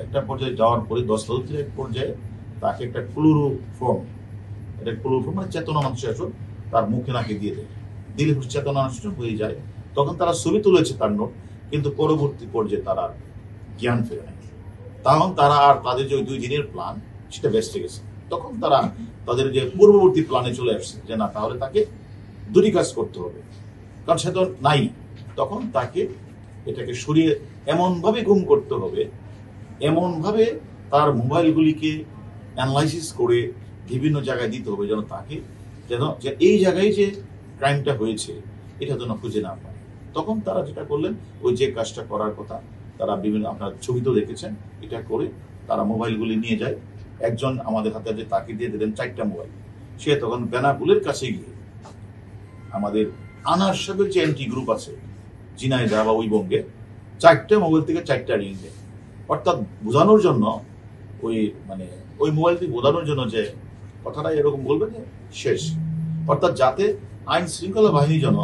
একটা পর্যায়ে যাওয়ার পরে দস্তদের এক পর্যায়ে তাকে একটা ক্লোরোফর্ম, এটা ক্লোরোফর্ম মানে চেতনা নাশক তার মুখে নাকে দিয়ে দেয়, দিলে চেতনা নাশক হয়ে যায়। তখন তারা ছবি তুলেছে তার নোট, কিন্তু পরবর্তী পর্যায়ে তারা জ্ঞান ফেরে নেয়। তখন তারা আর তাদের যে 2 দিনের প্ল্যান সেটা বেঁচে গেছে। তখন তারা তাদের যে পূর্ববর্তী প্ল্যানে চলে আসছে যে না, তাহলে তাকে দুটি কাজ করতে হবে, কারণ সে তো নাই। তখন তাকে এটাকে সরিয়ে এমনভাবে গুম করতে হবে, এমনভাবে তার মোবাইলগুলিকে অ্যানালাইসিস করে বিভিন্ন জায়গায় দিতে হবে যেন তাকে যে এই জায়গায় যে ক্রাইমটা হয়েছে এটা যেন খুঁজে না পায়। তখন তারা যেটা করলেন, ওই যে কাজটা করার কথা তারা বিভিন্ন, আপনার ছবি তো দেখেছেন, এটা করে তারা মোবাইলগুলি নিয়ে যায়। একজন আমাদের হাতে যে তাকে দিয়ে দিলেন 4টা মোবাইল। সে তখন বেনাপুলের কাছে গিয়ে আমাদের আনার সাহেবের যে এন্টি গ্রুপ আছে ঝিনাইদহ বা ওই বঙ্গে, 4টা মোবাইল থেকে 4টা রিং দেয়। অর্থাৎ বোঝানোর জন্য ওই মোবাইলটি বোঝানোর জন্য যে কথাটা এরকম বলবে যে শেষ, অর্থাৎ যাতে আইন শৃঙ্খলা বাহিনী যেন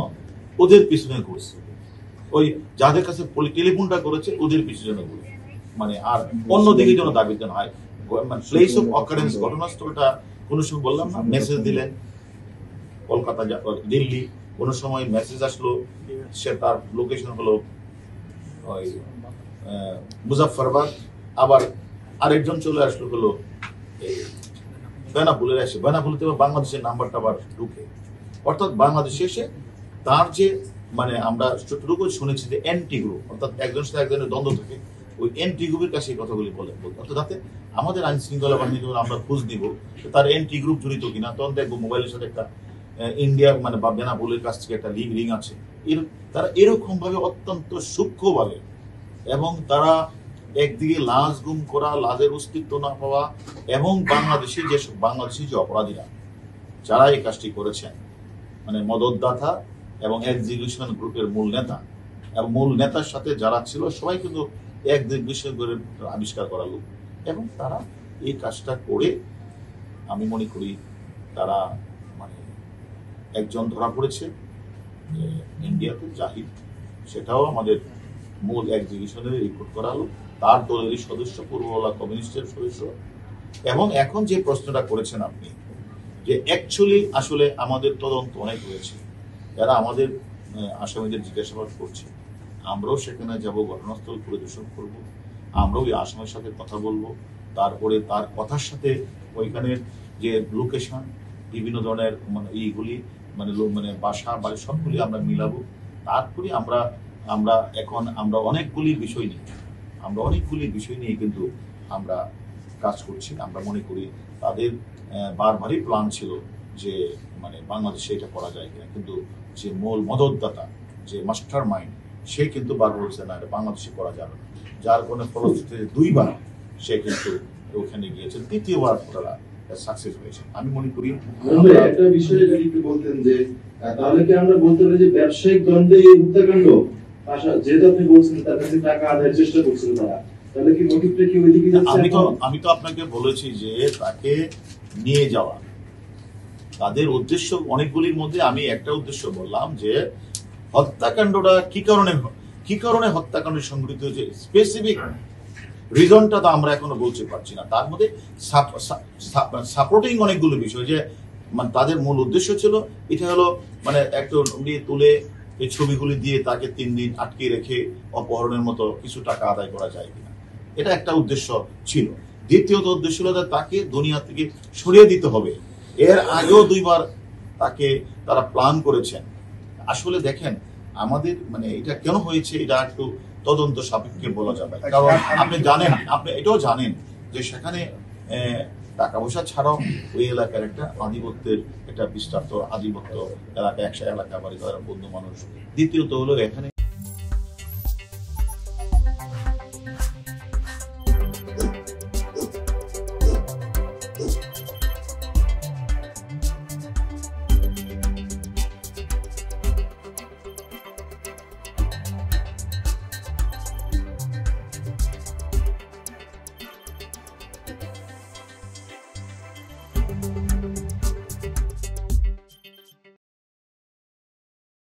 ওদের পিছনে ঘুরছে, ওই যাদের কাছে টেলিফোনটা করেছে ওদের পিছনে ঘুরে, আর অন্যদিকে যেন দাবি যেন হয়। প্লেস অফ অকারেন্স, ঘটনাস্থলটা কোনো সময় বললাম না, মেসেজ দিলেন কলকাতা, দিল্লি, কোনো সময় মেসেজ আসলো সে তার লোকেশন হলো ওই মুজাফফরবাদ, আবার আরেকজন চলে আসলো হলো বেনাপুলের এসে, বেনাপুলতে বাংলাদেশের নাম্বারটা আবার ঢুকে। অর্থাৎ বাংলাদেশে এসে তার যে আমরা যতটুকু শুনেছি যে এন্টি গ্রুপ, অর্থাৎ একজনের সাথে একজনের দ্বন্দ্ব থাকে, ওই এন্টি গ্রুপের কাছে এই কথাগুলি বলতে, অর্থাৎ যাতে আমাদের আইন শৃঙ্খলা বাহিনী যখন আমরা খোঁজ দিব তার এন্টি গ্রুপ জড়িত কিনা, তখন দেখবো মোবাইলের সাথে একটা ইন্ডিয়া বা বেনাপুলের কাছ থেকে একটা রিং আছে। তারা এরকম ভাবে অত্যন্ত সূক্ষ্মভাবে, এবং তারা একদিকে লাশ গুম করা, লাশের অস্তিত্ব না পাওয়া, এবং বাংলাদেশি যে অপরাধীরা যারা এই কাজটি করেছেন, মদতদাতা এবং এক্সিকিউশন গ্রুপের মূল নেতা এবং মূল নেতার সাথে যারা ছিল সবাই কিন্তু এক্সিকিউশন গ্রুপের আবিষ্কার করা লোক, এবং তারা এই কাজটা করে আমি মনে করি তারা একজন ধরা পড়েছে ইন্ডিয়াতে, জাহিদ, সেটাও আমাদের মূল এক্সিকিউশনের রিপোর্ট করা হলো, তার দলেরই সদস্য, পূর্ববাংলা কমিউনিস্টের সদস্য। এবং এখন যে প্রশ্নটা করেছেন আপনি, যে অ্যাকচুয়ালি আসলে আমাদের তদন্ত অনেক হয়েছে, যারা আমাদের আসামিদের জিজ্ঞাসাবাদ করছে, আমরাও সেখানে যাব, ঘটনাস্থল পরিদর্শন করব, আমরাও ওই আসামির সাথে কথা বলবো, তারপরে তার কথার সাথে ওইখানের যে লোকেশন, বিভিন্ন ধরনের এইগুলি বাসা বাড়ি সবগুলি আমরা মিলাবো। তারপরে আমরা অনেকগুলি বিষয় নিয়ে কিন্তু আমরা কাজ করছি। আমরা মনে করি তাদের বারবারই প্ল্যান ছিল যে বাংলাদেশে এটা করা যায় কিনা, কিন্তু যে মূল মদতদাতা, যে মাস্টার মাইন্ড, সে কিন্তু বারবার বলছে না, এটা বাংলাদেশে করা যাবে না। যার কোনো ফলশ্রুতিতে 2বার সে কিন্তু ওখানে গিয়েছে, 3য়বার তারা সাকসেস হয়েছে। আমি মনে করি একটা বিষয়ে যদি একটু বলতেন যে তাহলে কি আমরা বলতে পারি যে ব্যবসায়িক দ্বন্দ্বে এই হত্যাকাণ্ড, যেহেতু আপনি বলছেন তার কাছে টাকা আদায়ের চেষ্টা করছিল তারা, তাহলে কি মোটিভটা কি ওইদিকে যাচ্ছে? আমি তো আপনাকে বলেছি যে তাকে নিয়ে যাওয়া, তাদের উদ্দেশ্য অনেকগুলির মধ্যে আমি একটা উদ্দেশ্য বললাম যে হত্যাকাণ্ডটা কি কারণে হত্যাকাণ্ড সংঘটিত হয়েছে, স্পেসিফিক রিজনটা তো আমরা এখনো বলতে পারছি না। তার মধ্যে সাপোর্টিং অনেকগুলো বিষয়, যে তাদের মূল উদ্দেশ্য ছিল এটা হলো একটা তুলে এই ছবিগুলি দিয়ে তাকে 3 দিন আটকে রেখে অপহরণের মতো কিছু টাকা আদায় করা যায় কিনা, এটা একটা উদ্দেশ্য ছিল। দ্বিতীয়ত উদ্দেশ্য হলো তাকে দুনিয়া থেকে সরিয়ে দিতে হবে। এর আগেও 2বার তারা প্ল্যান করেছেন। আসলে দেখেন আমাদের এটা কেন হয়েছে, এটা একটু তদন্ত সাপেক্ষে বলা যাবে, কারণ আপনি এটাও জানেন যে সেখানে টাকা পয়সা ছাড়াও ওই এলাকার একটা আধিপত্যের একটা বিস্তারিত আধিপত্য এলাকা, 100 এলাকা বাড়ি, তারা বন্ধু মানুষ। দ্বিতীয়ত হলো এখানে